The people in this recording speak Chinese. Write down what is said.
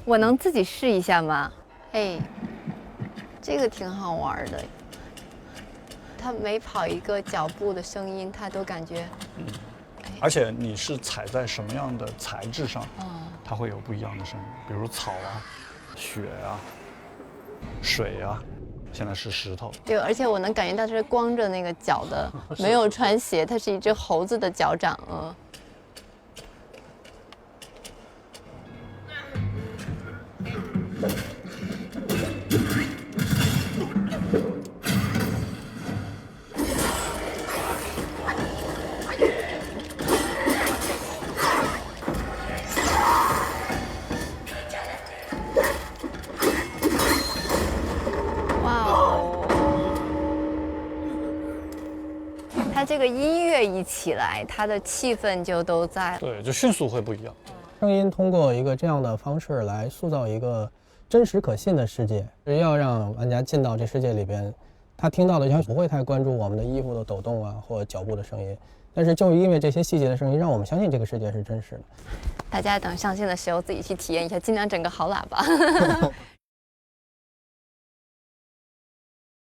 我能自己试一下吗？哎，这个挺好玩的。它每跑一个脚步的声音，它都感觉。而且你是踩在什么样的材质上，它会有不一样的声音，比如草啊、雪啊、水啊，现在是石头。对，而且我能感觉到它是光着那个脚的，没有穿鞋，它是一只猴子的脚掌。它这个音乐一起来，它的气氛就都在。对，就迅速会不一样。声音通过一个这样的方式来塑造一个真实可信的世界，要让玩家进到这世界里边，他听到的他不会太关注我们的衣服的抖动啊或脚步的声音，但是就因为这些细节的声音，让我们相信这个世界是真实的。大家等上线的时候自己去体验一下，尽量整个好喇叭。